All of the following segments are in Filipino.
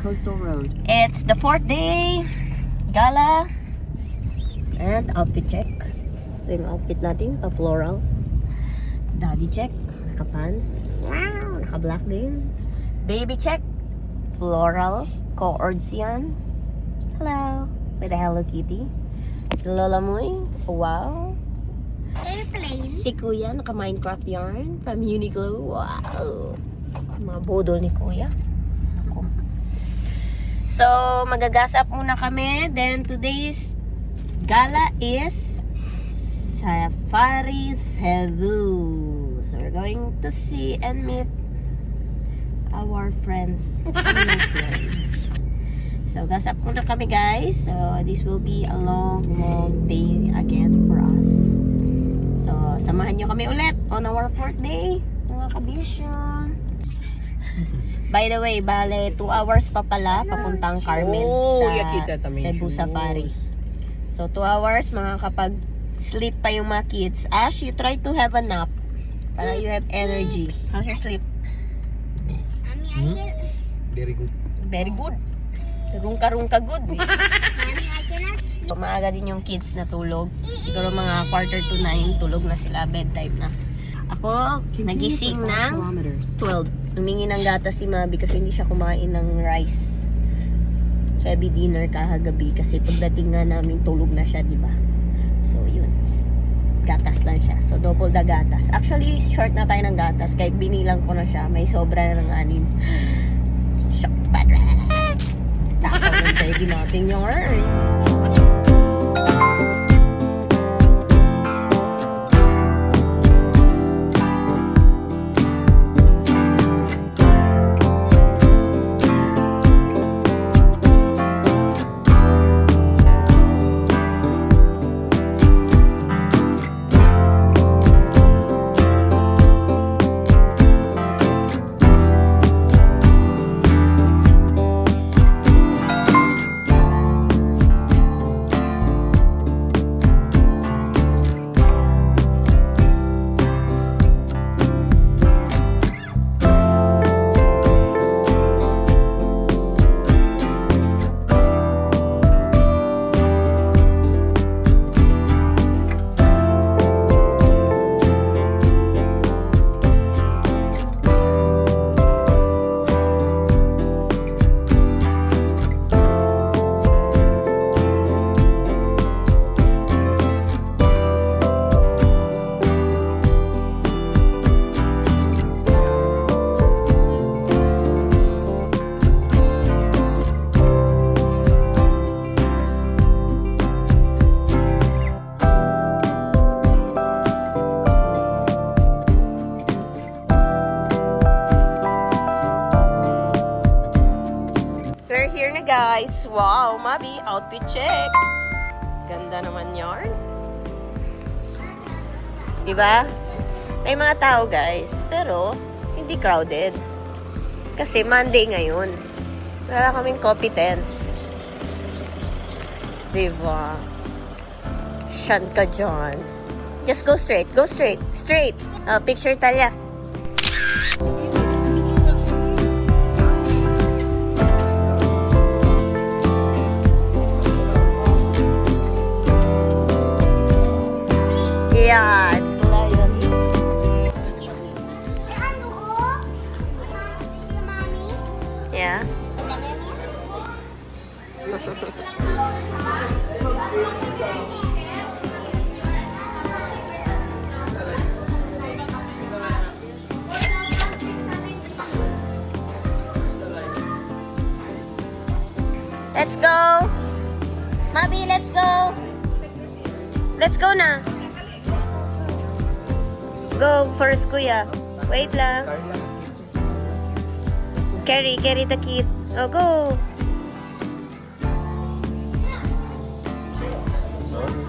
Coastal Road. It's the 4th day. Gala. And outfit check. Ito yung outfit natin. Pa-floral. Daddy check. Naka-pants. Wow! Naka-black din. Baby check. Floral. Co-ords yan. Hello. With a Hello Kitty. Si Lola Muy. Wow. Airplane. Si Kuya. Naka-Minecraft yarn. From Uniqlo. Wow. Mga bodol ni Kuya. Ako. So, magagasap muna kami. Then, today's gala is Safari Cebu. So, we're going to see and meet our friends. So, gasap muna kami, guys. So, this will be a long day again for us. So, samahan nyo kami ulit on our 4th day, mga kabisyo. By the way, bale, 2 hours pa pala papuntang Carmen sa Cebu Safari. So, 2 hours, makakapag-sleep pa yung mga kids. Ash, you try to have a nap para you have energy. How's your sleep? Very good. Very good. Rungka-rungka good. Mommy, I cannot sleep. Pamaga din yung kids na tulog. Siguro mga 8:45 tulog na sila, bedtime na. Ako, nagising ng 12. Humingi ng gatas si Mabi kasi hindi siya kumain ng rice. Heavy dinner kahagabi kasi pagdating nga namin tulog na siya, di ba? So, yun. Gatas lang siya. So, double the gatas. Actually, short na tayo ng gatas. Kahit binilang ko na siya, may sobra na ng 6. Shock padra. Takaw lang tayo natin yung We're here na, guys. Wow, Mabi, outfit check. Ganda naman yarn. Diba? May mga tao, guys. Pero, hindi crowded. Kasi Monday ngayon. Wala kaming competence. Diba? Shan ka dyan. Just go straight. Go straight. Straight. Picture talya. Yeah, it's lion. Mommy? Yeah. Let's go. Mabi, let's go. Let's go na. Go first, Kuya. Wait lang. Carry the kid. Oh, go.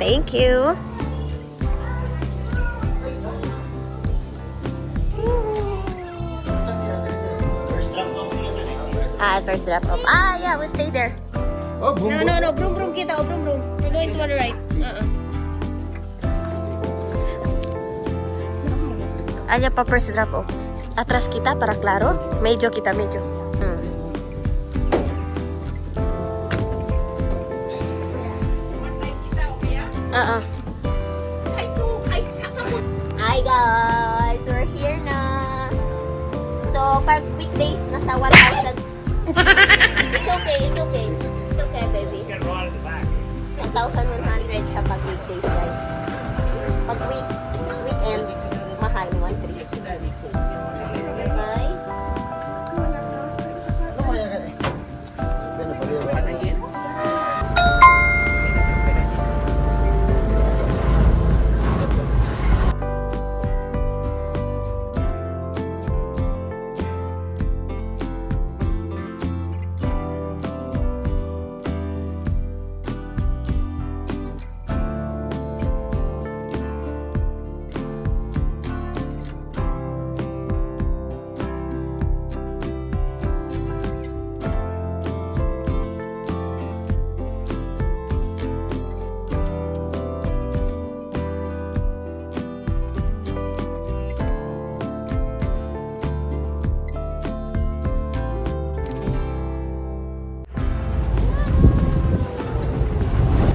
Thank you. First drop off. Yeah, we'll stay there. Oh, boom, No. Broom kita. Oh, broom. We're going to the right. Aja pa first drop off. Atras kita para klaro. Medyo kita. Hi guys, we're here na. So, per weekdays, nasa 1,000. It's okay, it's okay. It's okay, baby. 1,100 siya pag weekdays, guys. Pag weekends, mahal, 1,300. Okay?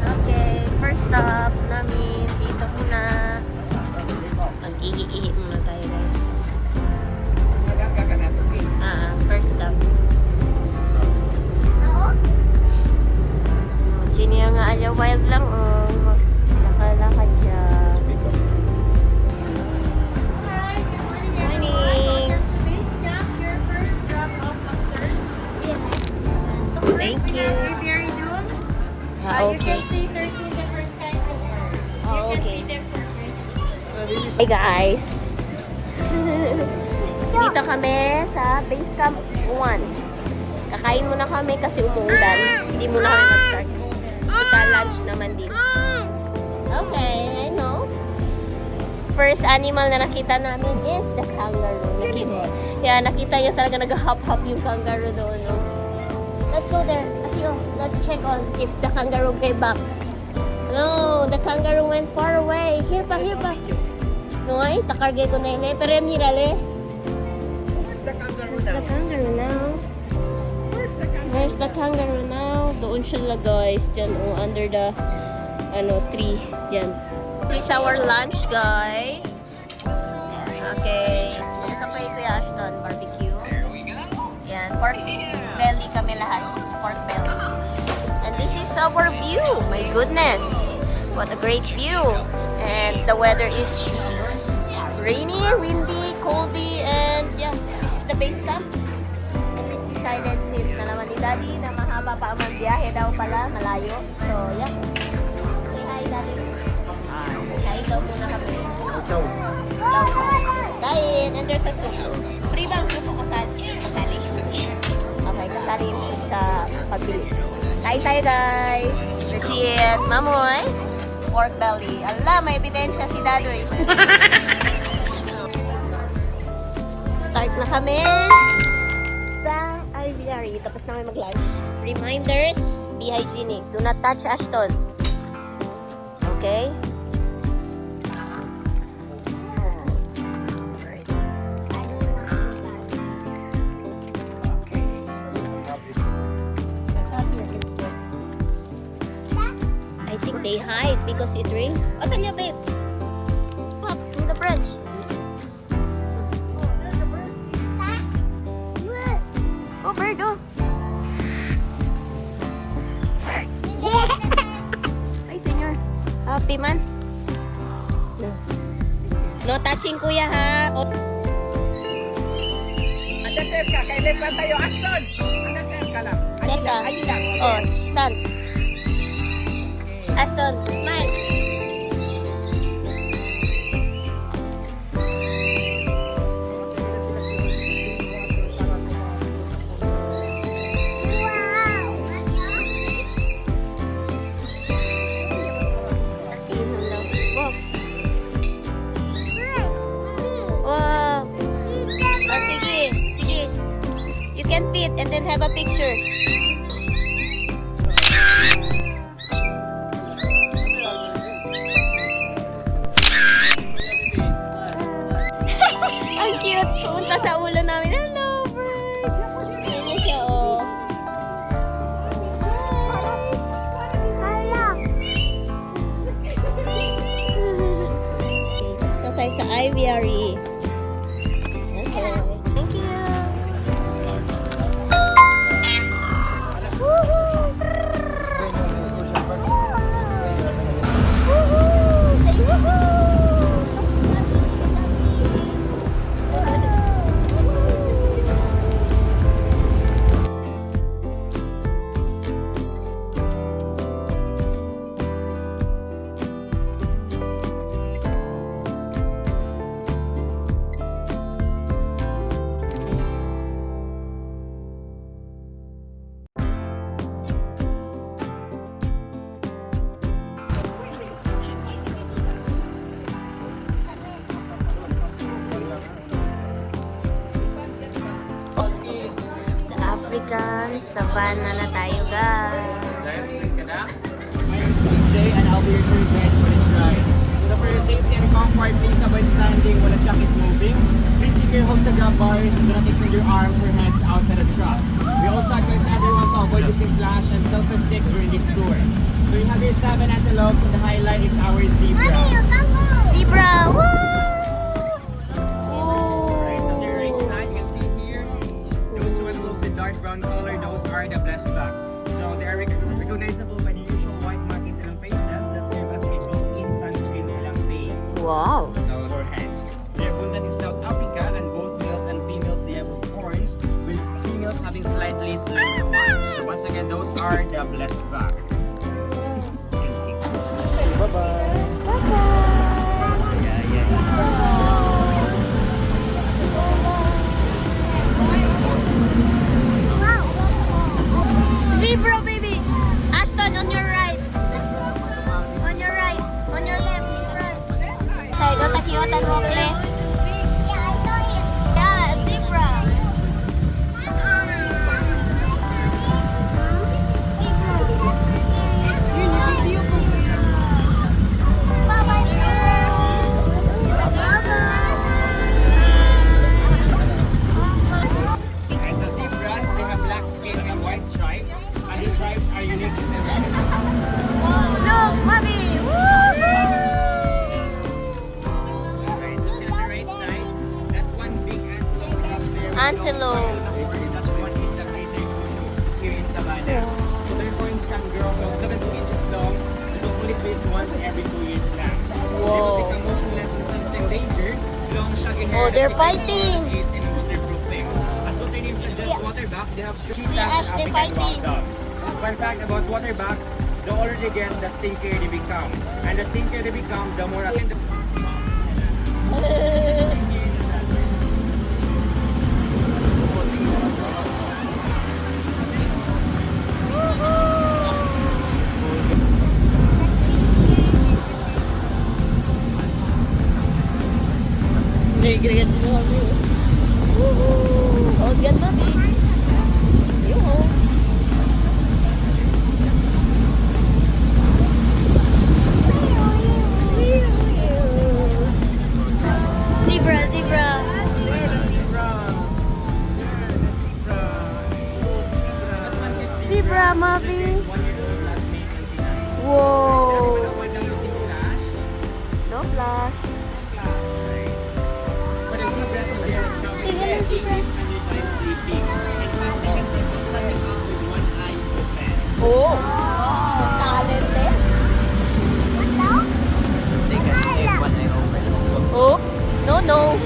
Okay, first stop namin dito muna. Mag-iihi muna tayo, guys. First stop. Sino yung nga alya wild lang, oh. Nakalakad siya. Morning! Thank you. You Okay. can see 13 different kinds of birds. Oh, You okay. can see different ranges. Hey guys! Dito kami sa Base Camp 1. Kakain muna kami kasi umuulan. Hindi muna kami mag-start. Kita lunch naman din. Okay, I know. First animal na nakita namin is the kangaroo. Nakita niyo talaga nag-hop-hop yung kangaroo doon. No? Let's go there. Let's check on if the kangaroo came back. No, the kangaroo went far away. Here pa. No, ay, takargay ko na yun. Pero mirale. Where's the kangaroo Where's the kangaroo now? Where's the kangaroo now? Doon siya guys. Diyan, under the tree. Diyan. This is our lunch, guys. Okay. Ito pa yung Kuya Ashton, barbecue. Yan, pork belly kami lahat. Pork belly. And this is our view. My goodness. What a great view. And the weather is rainy, windy, coldy, and yeah, this is the base camp. And we decided since nalaman ni Daddy na mahaba pa ang magbiyahe daw pala, malayo. So yeah. Say hi, Daddy. Hi daw muna kami. Kain, and there's a soup. Free bang soup o kasali? Kasali. Okay, kasali yung soup sa pagbili. Kain tayo, guys. Let's eat. Mamoy. Pork belly. Ala, may ebidensya si Dadoy. Start na kami sa IVRE. Tapos na kami mag-lunch. Reminders, be hygienic. Do not touch Ashton. Okay? I think they hide because it rains. Oh, Talia, babe. Pop, in the branch. Oh, bird, oh. Ay, senyor. Happy man. No. No touching, kuya, ha? Oh. Anda-set ka. Kailan pa tayo, Ashton? Anda-set ka lang. Set ka. Ay lang. Oh, stand. Ashton, smile. Wow. Oh, sige. You can fit and then have a picture. Ang cute. Pumunta sa ulo namin. Hello, bird. Ganyan siya, oh. sa aviary. Okay. Thank you. Woohoo! Woohoo! Say woohoo! Sa African savannah na tayo, guys. My name is DJ and I'll be your tour guide for this ride. So for your safety and comfort, please avoid standing while the truck is moving. Please keep your hooks and grab bars. Do not extend your arms or hands outside the truck. We also advise everyone to avoid using flash and selfie sticks during this tour. So you have your 7 antelopes and the highlight is our zebra. Zebra! Woo! Right, so to your right side, you can see here, those two antelopes with dark brown color, those are the blessed back. So they are recognizable by the usual white markings in their faces that serve as a built-in sunscreen sa ilang face. Wow! So for hands. They are abundant in South Africa and both males and females they have horns, with females having slightly slimmer ones. So once again, those are the blessed back. Bye-bye. Zebra, baby! Ashton, on your right. On your right. On your left. Right. Side, don't take and walk left. Yeah, I saw it. Yeah, zebra. Bye-bye, sir. And so zebras, they have black skin and white stripes, and these stripes are unique to them. Look, mommy! Right, so see on the right side, that one big antelope we have there. Antelope. That one is a great kudu here in Savannah. So their horns can grow to 70 inches long, and only placed once every 2 years lang. So they will Whoa. become motionless when some endangered. Long shaggy hair Oh, they're that you can fighting. see aids in waterproofing. As what their name suggests, waterbacks, they have cheetahs Yes, and they're African fighting. wild dogs. Fun fact about waterbacks, the older they get, the stinkier they become. And the stinkier they become, the more attentive. Nagigregat mo, mami. Woohoo! Hold yan, mami. Yoo. Zebra, zebra. Zebra, mami. Whoa. No flash. But the zebras will be able to Sige lang, zebra. sleeping. And because they will standing up with one eye open. Oh. Talented. They can have one eye open. Oh. No, no.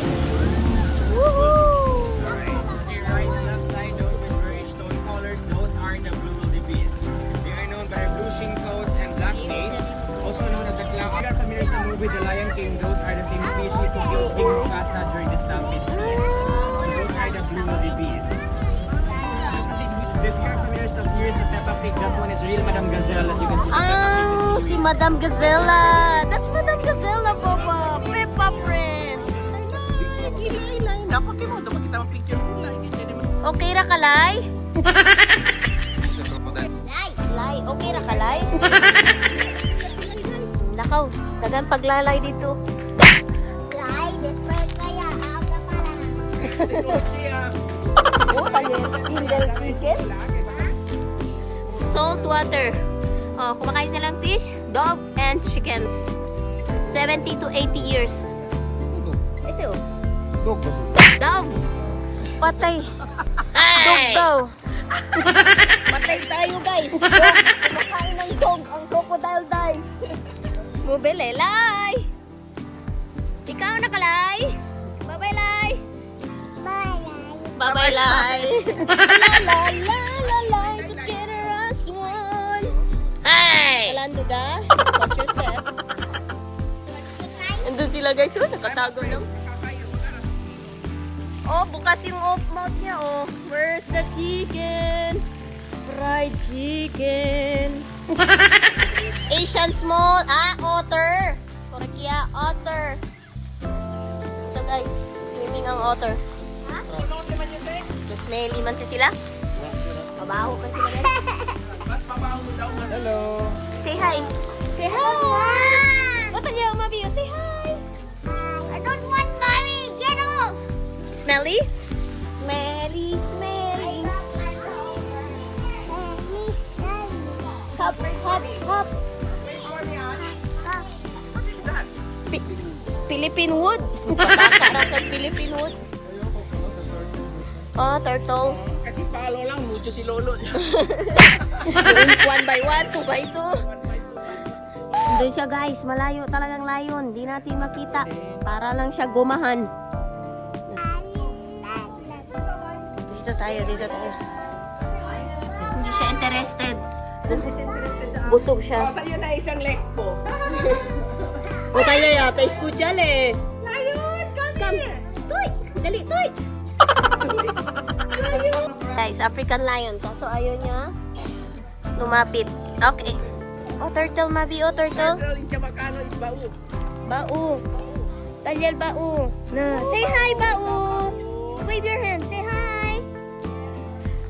Woohoo. Alright, to your right and left side, those with grayish stone colors, those are the blue wildebeest. They are known by their blue sheen coats and black manes, also known as the clown. If you are familiar sa movie The Lion King, those are the same species who killed King Mufasa during the stampede scene. So those are the blue wildebeest. So if you are familiar sa series na Peppa Pig, that one is real Madam Gazelle that you can see sa Peppa Pig. Ah, si Madam Gazella. That's Madam Gazella, Papa. Peppa friend. Okay ra kalay? Lay, okay ra kalay? Nakaw, dagan paglalay dito. Fly, desperate kaya. Aga pa lang. Oh, pag-spindle chicken. Salt water. Oh, kumakain silang fish, dog, and chickens. 70 to 80 years. Ito. Dog kasi. Dog! Patay! Dog daw! Patay tayo guys! Dog! Kumakain ng dog! Ang crocodile dies! Mubili, Lai! Ikaw na ka, Lai! Bye-bye, Lai! Bye-bye, Lai! La la la la la, together as one! Hey! Kalando ka? Watch your step. Andun sila guys, oh, nakatago lang. Oh, bukas yung mouth niya, oh. Where's the chicken? Fried chicken. Asian small, otter. Korekia, otter. So guys, swimming ang otter. Ano si Manyusek? So smelly man sila. Mabaho pa sila guys. Mas mabaho daw mas. Hello. Say hi. Say hi. What are you, Mabi? Say hi. I don't want mommy. Get off. Smelly? Smelly, smelly. Hop, hop, hop. Wait for me, honey. What is that? Philippine wood. Pataka raw sa Philippine wood. Oh, turtle. Kasi follow lang, mucho si Lolo. One by one, two by two. Doon siya guys, malayo talagang layon. Di natin makita. Para lang siya gumahan. Dito tayo, dito tayo. Hindi siya interested. Busog siya. O, sa'yo na isang leg po. O tayo yata, eskuchale. Ayun, come here. Tuy! Dali, tuy! Guys, African lion to. So, ayaw niya lumapit. Okay. Oh, turtle, Mabi. Oh, turtle. Turtle in Chabacano is bau. Bau. Talyal, bau. Na. Say hi, bau. Wave your hand. Say hi.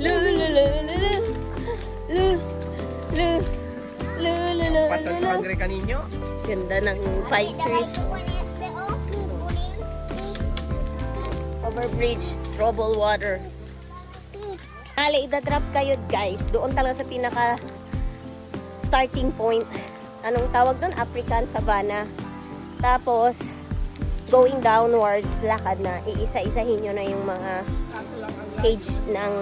Lu, lu, lu, lu, lu. Lu, lu. Lu, lu, lu, Pasal lu, sa lu. Andre Canino. Ganda ng pine trees. Overbridge, trouble water. Kali, idadrop kayo guys. Doon talaga sa pinaka starting point. Anong tawag doon? African Savannah. Tapos, going downwards, lakad na. Iisa-isahin nyo na yung mga cage ng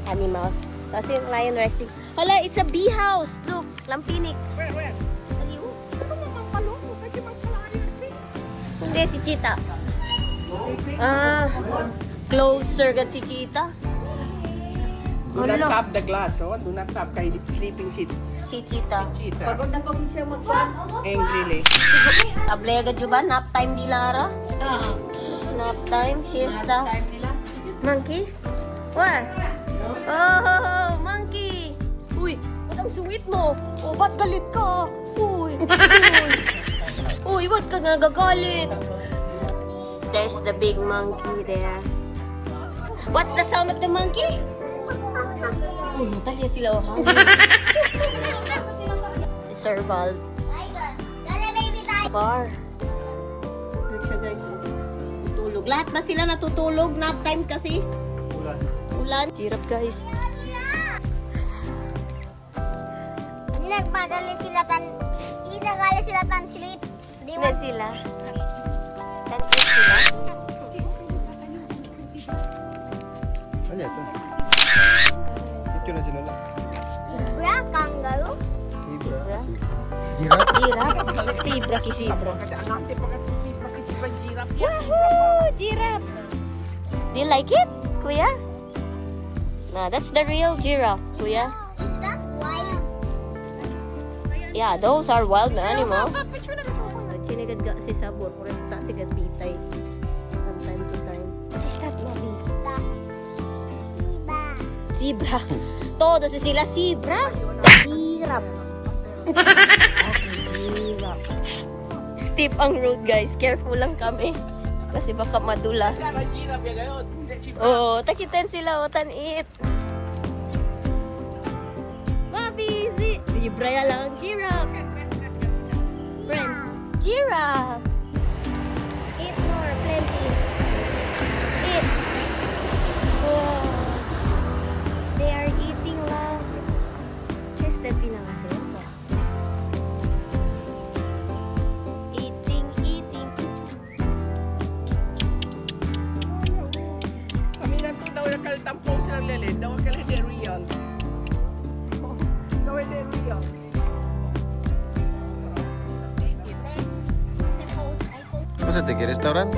animals. Tapos yung lion resting. Hala, it's a bee house. Look, lampinik. Where? Aliw. Ano naman paloko? Kasi magpalari kasi. Hindi, si Cheetah. Closer gat si Cheetah. Do not Ano? tap the glass, oh. Do not tap kay sleeping seat. Si Cheetah. Cheetah. na pagod siya mag-fan. Angrily. Table agad yun ba? Nap time di Lara? Nap time, siesta. Monkey? What? Oh, monkey! Uy, ba't ang sungit mo? Oh, ba't galit ka? Uy, uy, ba't ka nagagalit? There's the big monkey there. What's the sound of the monkey? Oh, natalya sila. Oh, si Sir Val. Bar. Ano siya guys? Tutulog. Lahat ba sila natutulog? Nap time kasi? Ulan. Sirap guys. Nagpadali sila tan sleep. Di Hindi sila. Tantis sila. Ano ito? Picture na sila lang. Zebra, kangaroo. Zebra. Giraffe? Giraffe? Giraffe? Zebra ki zebra. Kasi anante pa kasi pa giraffe yan. Woohoo! Giraffe! Do you like it, kuya? Nah, that's the real giraffe, kuya. Is that wild? Yeah, those are wild animals. Sinigad ga si Sabor, pero sa sigad bitay. From time to time. What is that, Mami? Zebra. Todo si sila zebra. Giraffe. Giraffe. Steep ang road, guys. Careful lang kami. Kasi baka madulas. Sana giraffe yan ngayon. Hindi si Oh, takitan sila o tanit. Mabisi. Zebra ya lang. Giraffe. Friends. Giraffe. Eat more. Plenty. Eat. Wow. They are eating love. Here's the pinakasimba. Eating. sa tiki restaurant?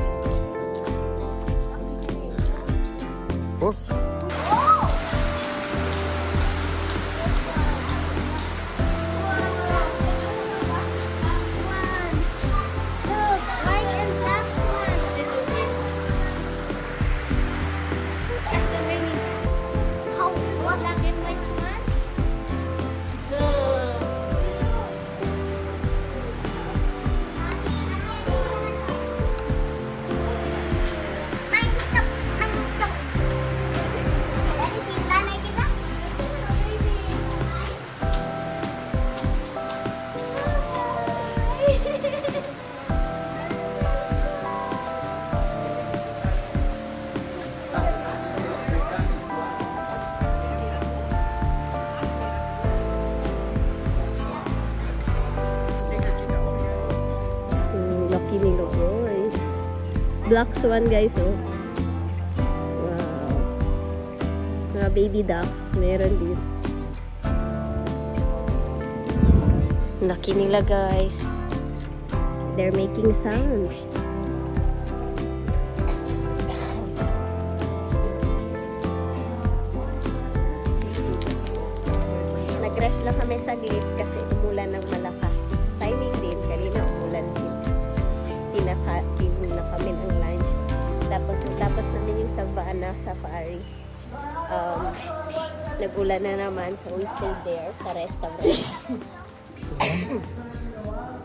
Boss? Look, white and black one. Ashton, really? How? What? Black and white one? Mantap, mantap. Dari cinta naik kita. Lucky nila boys. Black swan guys, oh. Wow. Mga baby ducks. Meron din. Lucky nila guys. They're making sound. Nag-rest lang kami saglit kasi umulan ng malakas. Timing din, kanina umulan din. Tinakain na kami ng lunch. Tapos namin yung Savannah Safari. Nagulan na naman, so we stayed there sa restaurant.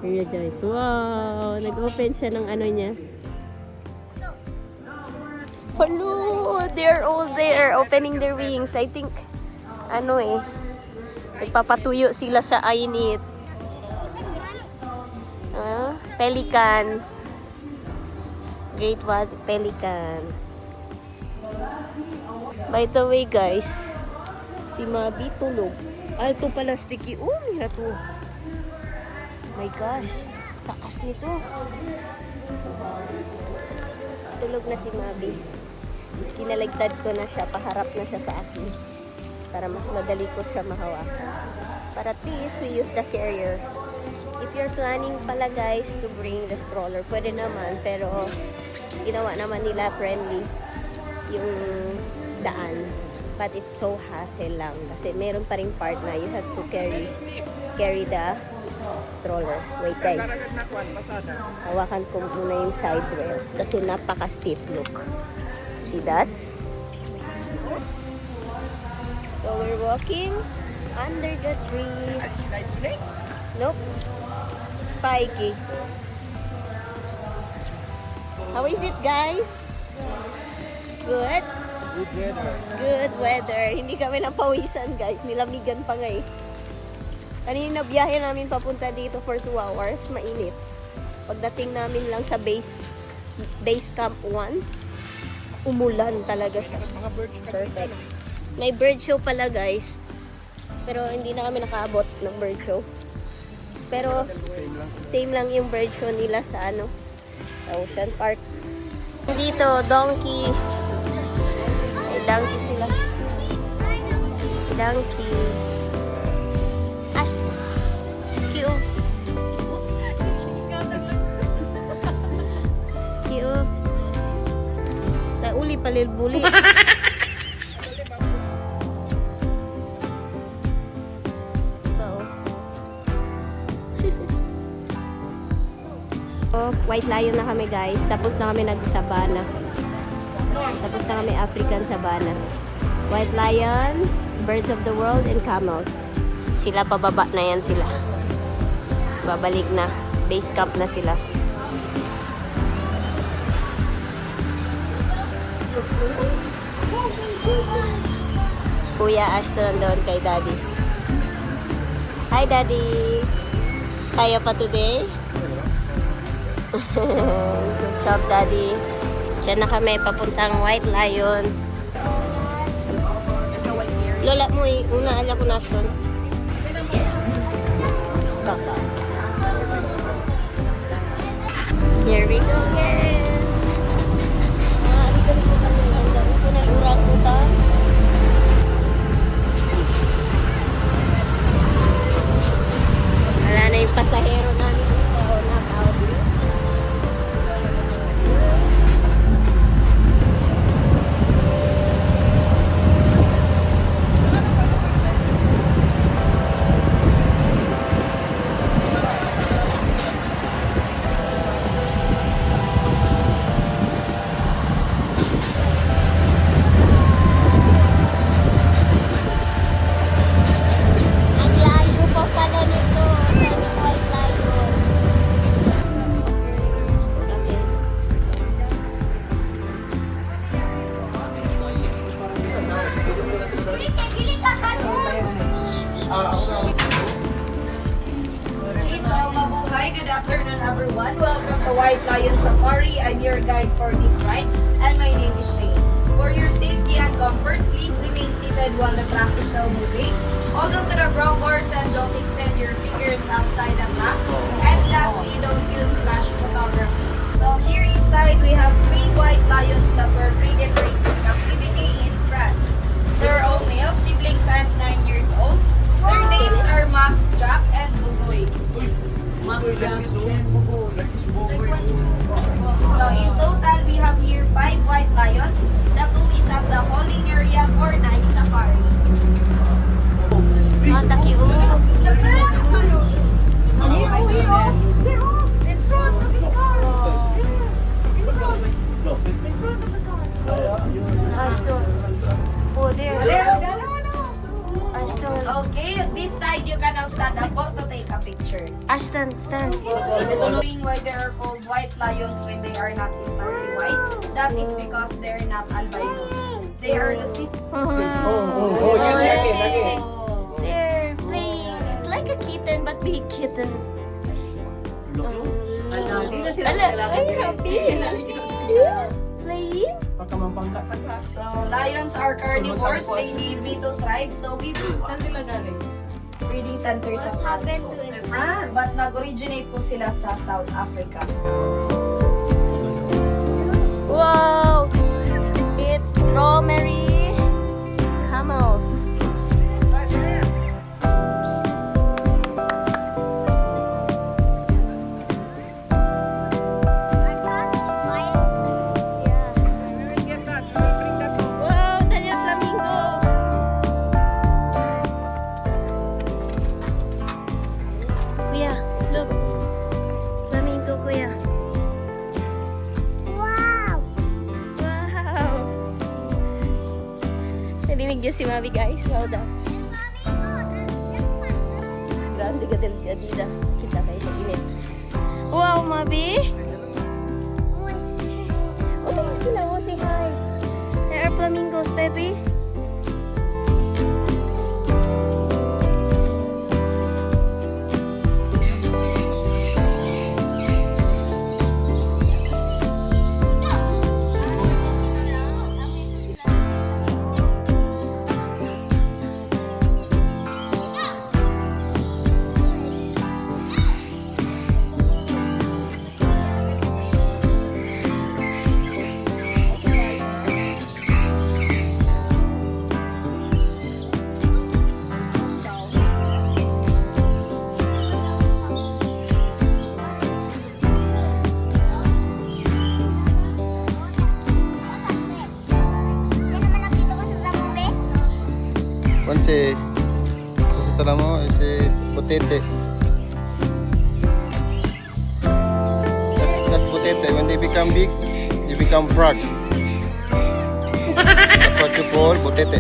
Here guys, wow! Nag-open siya ng ano niya. Hello! They're all there, opening their wings. I think, nagpapatuyo sila sa init. Pelican. Great white pelican. By the way guys, si Mabi tulog. Alto pala sticky. Oh, mira to. My gosh, taas nito. Tulog na si Mabi. Kinaligtad ko na siya, paharap na siya sa akin. Para mas madali ko siya mahawakan. Para at least we use the carrier. If you're planning pala guys to bring the stroller, pwede naman, pero ginawa naman nila friendly yung daan. But it's so hassle lang kasi meron pa ring part na you have to carry the stroller. Wait guys, hawakan ko muna yung side rails kasi napaka-stiff look. See that? So we're walking under the trees. Nope. Spiky. How is it, guys? Good? Good weather. Good weather. Hindi kami napawisan, guys. Nilamigan pa nga eh. Kanina biyahe namin papunta dito for 2 hours. Mainit. Pagdating namin lang sa base camp 1, umulan talaga siya. Perfect. May bird show pala, guys. Pero hindi na kami nakaabot ng bird show. Pero same lang yung bird show nila sa sa Ocean Park. Dito, donkey. May donkey sila. Donkey. Ash. Cute. Cute. Uli palilbuli. White lion na kami guys. Tapos na kami nag-sabana. Tapos na kami African sabana. White lions, birds of the world, and camels. Sila pababa na yan sila. Babalik na. Base camp na sila. Kuya Ashton doon kay Daddy. Hi Daddy! Kaya pa today? Good job, Daddy. Diyan na kami papuntang White Lion. Lola mo eh. Una, ala ko na son. Baka. Here we go again. Dito po kami. Ang dami po ng orangutan. Wala na yung pasahero namin. So, nakauwi. good afternoon everyone. Welcome to White Lion Safari. I'm your guide for this ride and my name is Shane. For your safety and comfort, please remain seated while the track is still moving. Hold on to the browbars and don't extend your fingers outside the track. And lastly, don't use flash photography. So here inside, we have 3 white lions that were breeding racing captivity in France. They're all male, siblings and 9 years old. Their names are Max, Jack, and Bugoy. So in total, we have here 5 white lions. The 2 is at the holding area for night safari. Ah, taki In front of his car. In front of the car. Ashton. Oh, there. Ashton. Okay, this side you can now stand up to take a picture. Ashton, stand. Knowing why they are called white lions when they are not entirely white, that is because they are not albinos. They are lucis. They're playing. It's like a kitten, but big kitten. Ay, happy. Playing? So lions are carnivores. They need me to thrive. So we breeding centers sa France po. France. But nag-originate po sila sa South Africa. Wow! It's strawberry camels. Wow, tanya flamingo. Kuya, look. Flamingo, kuya. Wow! Wow! Narinig niyo si Mami, guys. Wow daw. Grande ka din, Adida. Kita kayo sa init. Wow, Mami! Oh, tingnan sila. Oh, say hi. There are flamingos, baby. Once, setelah mo, isi potete. That's not potete. When they become big, they become frog. That's what you call potete.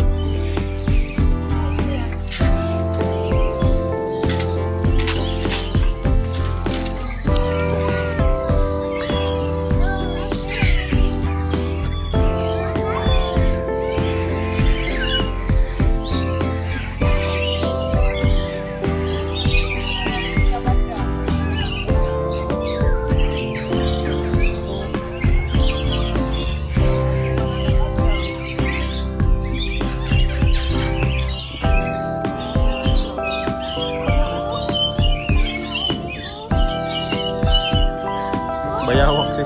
Bayawak sih.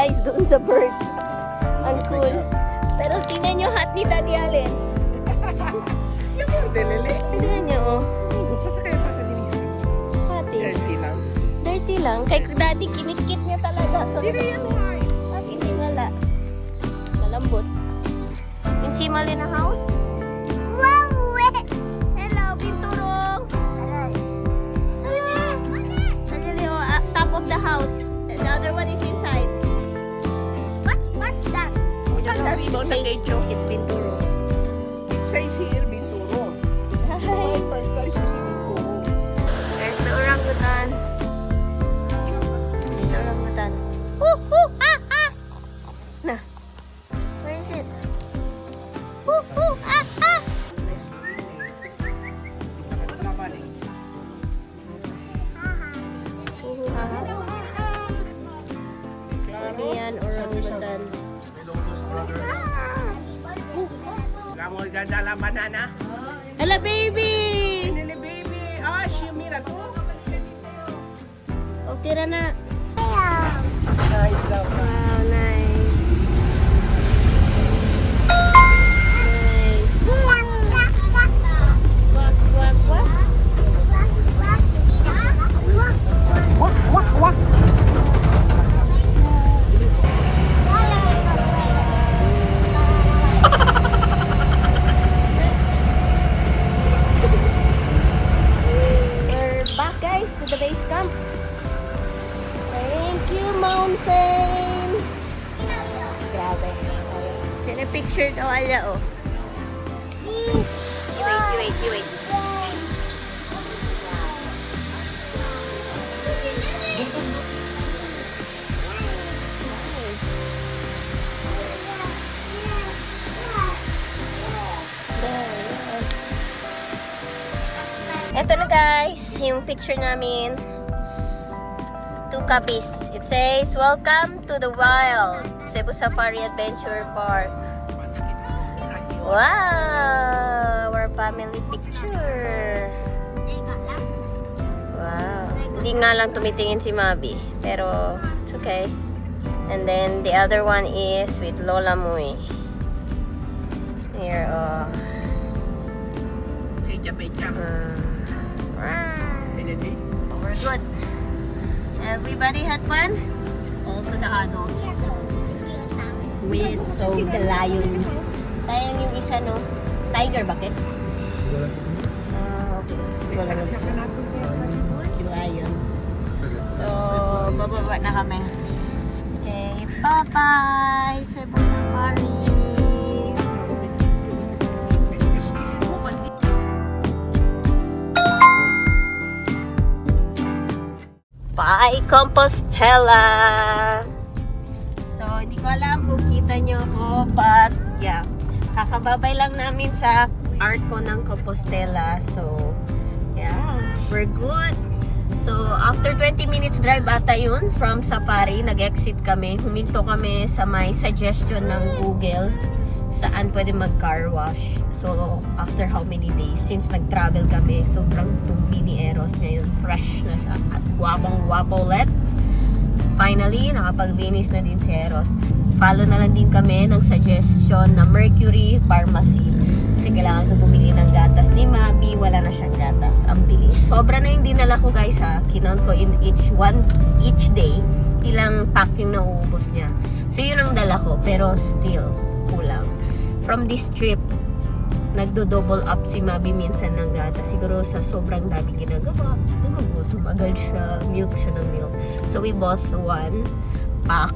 guys doon sa bird. Ang cool. Pero tingnan nyo hot ni Daddy Allen. Yung mga delele. Tingnan nyo, oh. Basta kaya pa sa dinihan. Hot eh. Dirty lang. Dirty lang. Kay Daddy, kinikit niya talaga. So, Hindi yan why. at hindi wala. Malambot. Can see Mal in the house? Wow! Hello, Binturong! Actually, top of the house. The other one is inside. What's that? We don't know. It says it's Binturong. It says here, Binturo. Hi! First time to see Binturo. There's the orangutan. There's the orangutan. Woo! Woo! Ah! Ah! Nah. Where is it? Woo! Woo! Ah! Ah! Uhu, haha. Mami yan, orangutan. Kamu ganda lang banana. Hello, baby! Nene baby. Ah, Shimira. Okay ra na. Nice daw. Wow, nice. Nice. Wak, wak, wak. We're back, guys, to the base camp. Thank you, mountain. Grabe. Sino picture daw ala, oh. You wait. Ito na guys, yung picture namin. 2 copies. It says, "Welcome to the wild, Cebu Safari Adventure Park." Wow! Our family picture. Wow. Hindi nga lang tumitingin si Mabi. Pero, it's okay. And then, the other one is with Lola Mui. Here, oh. We're good. Everybody had fun? Also the adults. We saw the lion. Sayang yung isa, no? Tiger, bakit? Okay. Wala na si lion. So, bababa na kami. Okay, bye-bye! Cebu Safari! Bye, Compostela! So, hindi ko alam kung kita nyo ako, but yeah. Kakababay lang namin sa arko ng Compostela. So, yeah, we're good. So, after 20 minutes drive ata yun from Safari, nag-exit kami. Huminto kami sa may suggestion ng Google saan pwede mag-car wash. So, after how many days? Since nag-travel kami, sobrang tumbi ni Eros ngayon. Fresh na siya at gwapong-gwapo ulit. Finally, nakapaglinis na din si Eros. Follow na lang din kami ng suggestion na Mercury Pharmacy. Kasi kailangan ko bumili ng gatas ni Mabi. Wala na siyang gatas. Ang bilis. Sobra na yung dinala ko guys ha. Kinount ko in each day. Ilang pack yung nauubos niya. So yun ang dala ko. Pero still, kulang. From this trip, nagdo-double up si Mabi minsan ng gatas. Siguro sa sobrang dami ginagawa. Nagugutom agad siya. Milk siya ng milk. So we bought 1 pack.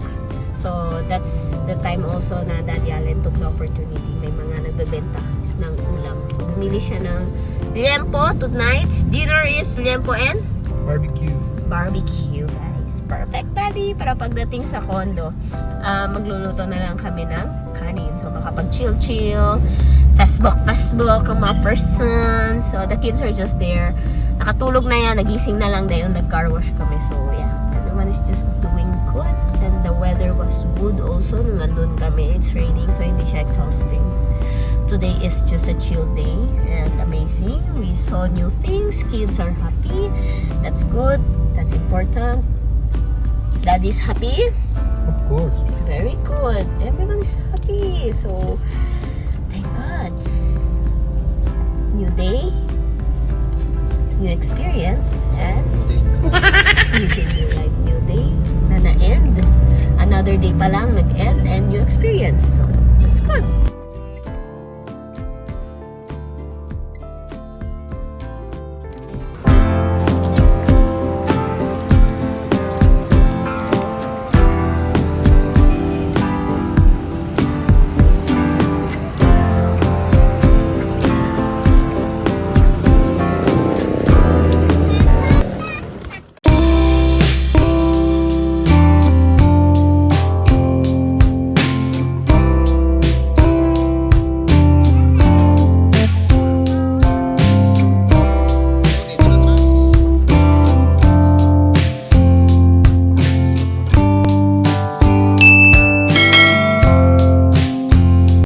So that's the time also na Daddy Allen took the opportunity. May mga nagbebenta ng ulam. So bumili siya ng liempo tonight's dinner is liempo and barbecue guys. Perfect Daddy. Para pagdating sa condo, magluluto na lang kami ng kanin. So makapag-chill-chill, Facebook ang mga person. So the kids are just there. Nakatulog na yan, nagising na lang dahil nag-car wash kami. So yeah, everyone is just doing good. And the weather was good also nung nandun kami. It's raining so hindi siya exhausting. Today is just a chill day and amazing. We saw new things. Kids are happy. That's good. That's important. Daddy's happy. Of course. Very good. Everyone is happy. So, thank God. New day, new experience, and new life, new day na na-end. Another day pa lang nag-end and new experience.